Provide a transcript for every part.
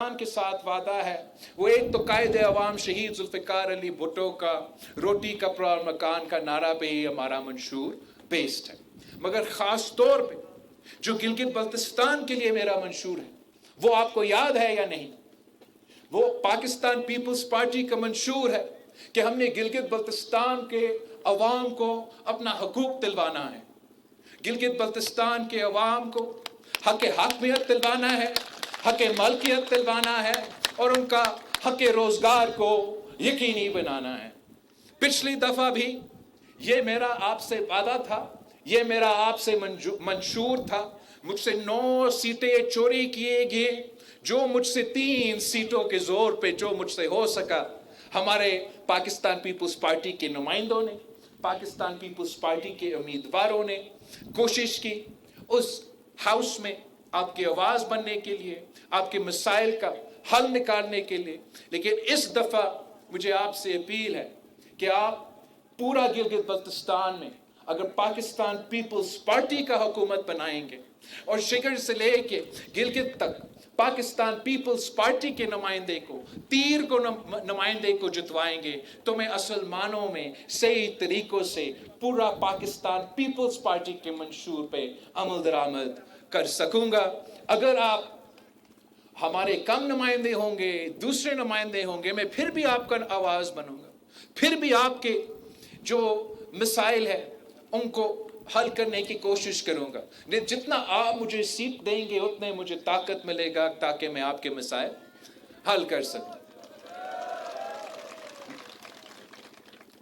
के साथ वादा है। वो एक तो कायद अवाम शहीद जुल्फ़िकार अली भुट्टो का रोटी कपड़ा और मकान का नारा पे ही हमारा मंशूर बेस्ड है, मगर ख़ास तौर पे जो गिलगित बल्तिस्तान के लिए मेरा मंशूर है वो आपको याद है या नहीं? वो पाकिस्तान पीपल्स पार्टी का मंशूर है कि हमने गिलगित बल्तिस्तान के अवाम को अपना हकूक दिलवाना है, गिलगित बल्तिस्तान के अवाम को हक हाकमियत दिलवाना है, हक मलकियत दिलवाना है और उनका हक रोज़गार को यकीनी बनाना है। पिछली दफ़ा भी ये मेरा आपसे वादा था, ये मेरा आपसे मंशूर था। मुझसे 9 सीटें चोरी किए गए, जो मुझसे 3 सीटों के ज़ोर पे जो मुझसे हो सका, हमारे पाकिस्तान पीपल्स पार्टी के नुमाइंदों ने, पाकिस्तान पीपल्स पार्टी के उम्मीदवारों ने कोशिश की उस हाउस में आपकी आवाज़ बनने के लिए, आपके मसाइल का हल निकालने के लिए। लेकिन इस दफ़ा मुझे आपसे अपील है कि आप पूरा गिलगित बल्तिस्तान में अगर पाकिस्तान पीपल्स पार्टी का हुकूमत बनाएंगे और शिखर से लेके गिलगित तक पाकिस्तान पीपल्स पार्टी के नुमाइंदे को, तीर को नुमाइंदे को जितवाएंगे, तो मैं असल मानों में सही तरीक़ों से पूरा पाकिस्तान पीपल्स पार्टी के मंशूर पे अमल दरामद कर सकूंगा। अगर आप हमारे कम नुमाइंदे होंगे, दूसरे नुमाइंदे होंगे, मैं फिर भी आपका आवाज़ बनूंगा, फिर भी आपके जो मसाइल है उनको हल करने की कोशिश करूंगा। जितना आप मुझे सीट देंगे उतने मुझे ताकत मिलेगा ताकि मैं आपके मसाइल हल कर सकूं।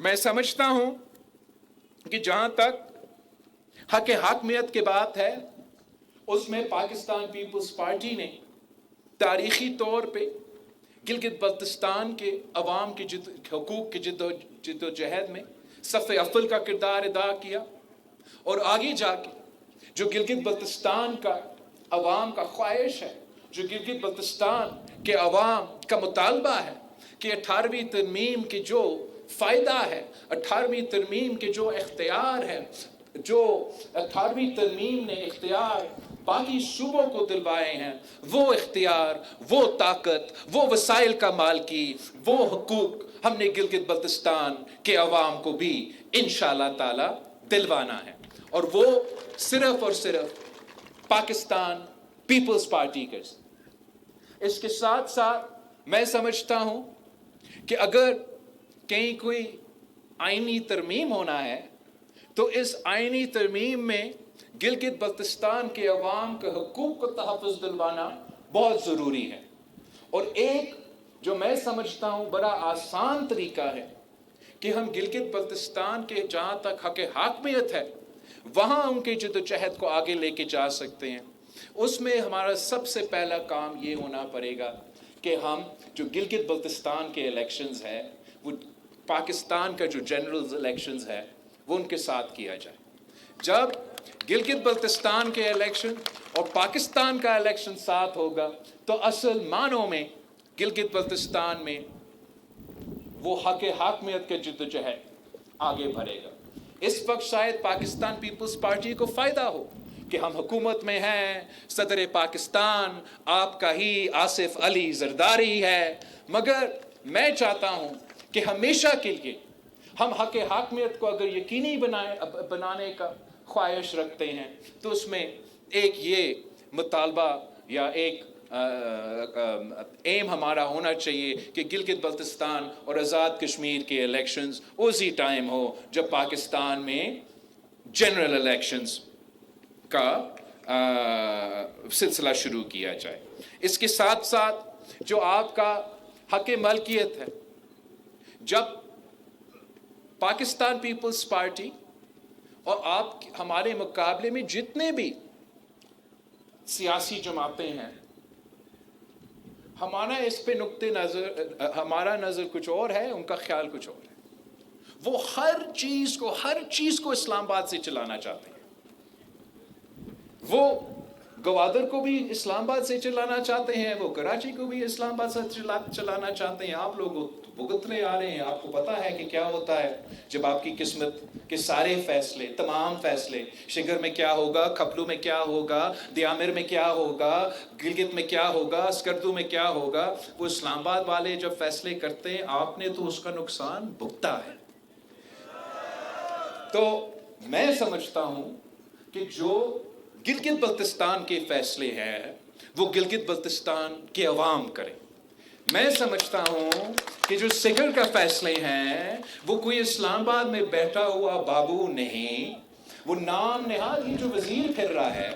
मैं समझता हूं कि जहां तक हक हाकमियत की बात है उसमें पाकिस्तान पीपल्स पार्टी ने तारीखी तौर पे गिलगित बल्तिस्तान के अवाम के हकूक़ की जिद्दोजहद में सफ़े अव्वल का किरदार अदा किया और आगे जाके जो गिलगित बल्तिस्तान का अवाम का ख्वाहिश है, जो गिलगित बल्तिस्तान के अवाम का मुतालबा है कि 18वीं तरमीम के जो फ़ायदा है, 18वीं तरमीम के जो इख्तियार है, जो 18वीं तरमीम ने इख्तियार बाकी सूबों को दिलवाए हैं, वो इख्तियार, वो ताकत, वो वसाइल का मालकी, वो हुकूक हमने गिलगित बल्तिस्तान के अवाम को भी इंशाअल्लाह ताला दिलवाना है। और वो सिर्फ और सिर्फ पाकिस्तान पीपल्स पार्टी के। इसके साथ साथ मैं समझता हूँ कि अगर कहीं कोई आईनी तरमीम होना है तो इस आईनी तरमीम में गिलगित बल्तिस्तान के अवाम के हकूक़ को तहफ़्फ़ुज़ दिलवाना बहुत ज़रूरी है। और एक जो मैं समझता हूँ बड़ा आसान तरीका है कि हम गिलगित बल्तिस्तान के जहाँ तक हक़ हाकमियत है वहाँ उनके जद्दोजहद को आगे लेके जा सकते हैं। उसमें हमारा सबसे पहला काम ये होना पड़ेगा कि हम जो गिलगित बल्तिस्तान के इलेक्शंस है, वो पाकिस्तान का जो जनरल इलेक्शंस है वो उनके साथ किया जाए। जब गिलगित बल्तिस्तान के इलेक्शन और पाकिस्तान का इलेक्शन साथ होगा तो असल मानों में गिलगित बल्तिस्तान में वो हक़ हाकमियत के जद्दोजहद आगे बढ़ेगा। इस वक्त शायद पाकिस्तान पीपल्स पार्टी को फ़ायदा हो कि हम हुकूमत में हैं, सदर पाकिस्तान आपका ही आसिफ अली जरदारी है, मगर मैं चाहता हूँ कि हमेशा के लिए हम हक़ हाकमियत को अगर यकीनी बनाने का ख्वाहिश रखते हैं तो उसमें एक ये मुतालबा या एक एम हमारा होना चाहिए कि गिलगित बल्तिस्तान और आज़ाद कश्मीर के इलेक्शंस उसी टाइम हो जब पाकिस्तान में जनरल इलेक्शंस का सिलसिला शुरू किया जाए। इसके साथ साथ जो आपका हक़ मलकियत है, जब पाकिस्तान पीपल्स पार्टी और आप हमारे मुकाबले में जितने भी सियासी जमातें हैं, हमारा इस पे नुक्ते नज़र, हमारा नज़र कुछ और है, उनका ख्याल कुछ और है। वो हर चीज़ को इस्लामाबाद से चलाना चाहते हैं। वो گوادر کو بھی اسلام آباد سے چلانا چاہتے ہیں، وہ کراچی کو بھی اسلام آباد سے چلانا چاہتے ہیں. آپ لوگ بھگتنے آ رہے ہیں. آپ کو پتا ہے کہ کیا ہوتا ہے جب آپ کی قسمت کے سارے فیصلے، تمام فیصلے، شگر میں کیا ہوگا، کھپلو میں کیا ہوگا، دیامر میں کیا ہوگا، گلگت میں کیا ہوگا، اسکردو میں کیا ہوگا، وہ اسلام آباد والے جب فیصلے کرتے ہیں آپ نے تو اس کا نقصان بھگتا ہے. تو میں سمجھتا ہوں کہ جو گلگت بلتستان کے فیصلے ہیں وہ گلگت بلتستان کے عوام کریں. میں سمجھتا ہوں کہ جو سگر کا فیصلے ہیں وہ کوئی اسلام آباد میں بیٹھا ہوا بابو نہیں، وہ نام نہاد یہ جو وزیر پھر رہا ہے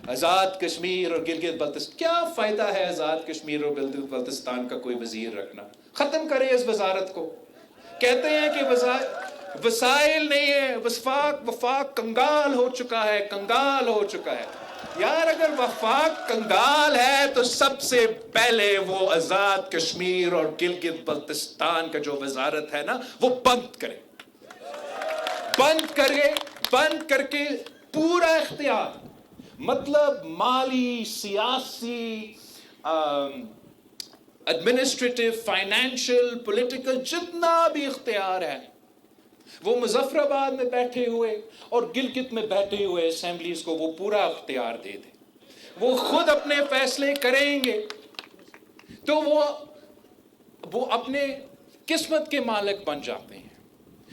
آزاد کشمیر اور گلگت بلتستان. کیا فائدہ ہے آزاد کشمیر اور گلگت بلتستان کا کوئی وزیر رکھنا؟ ختم کرے اس وزارت کو. کہتے ہیں کہ وسائل نہیں ہے، وفاق کنگال ہو چکا ہے، کنگال ہو چکا ہے. یار اگر وفاق کنگال ہے تو سب سے پہلے وہ آزاد کشمیر اور گلگت بلتستان کا جو وزارت ہے نا وہ بند کرے، بند کر کے پورا اختیار، مطلب مالی، سیاسی، ایڈمنسٹریٹو، فائنینشل، پولیٹیکل، جتنا بھی اختیار ہے وہ مظفر آباد میں بیٹھے ہوئے اور گلگت میں بیٹھے ہوئے اسمبلیز کو وہ پورا اختیار دے دیں. وہ خود اپنے فیصلے کریں گے تو وہ اپنے قسمت کے مالک بن جاتے ہیں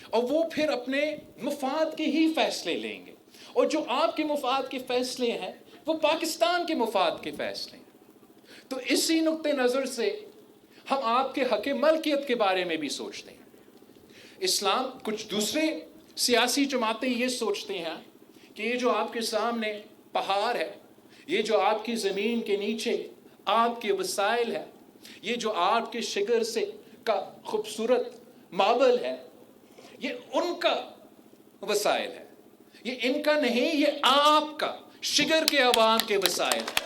اور وہ پھر اپنے مفاد کے ہی فیصلے لیں گے. اور جو آپ کے مفاد کے فیصلے ہیں وہ پاکستان کے مفاد کے فیصلے ہیں. تو اسی نقطہ نظر سے ہم آپ کے حق ملکیت کے بارے میں بھی سوچتے ہیں. اسلام، کچھ دوسرے سیاسی جماعتیں یہ سوچتے ہیں کہ یہ جو آپ کے سامنے پہاڑ ہے، یہ جو آپ کی زمین کے نیچے آپ کے وسائل ہے، یہ جو آپ کے شگر سے کا خوبصورت مابل ہے، یہ ان کا وسائل ہے، یہ ان کا نہیں، یہ آپ کا شگر کے عوام کے وسائل ہے.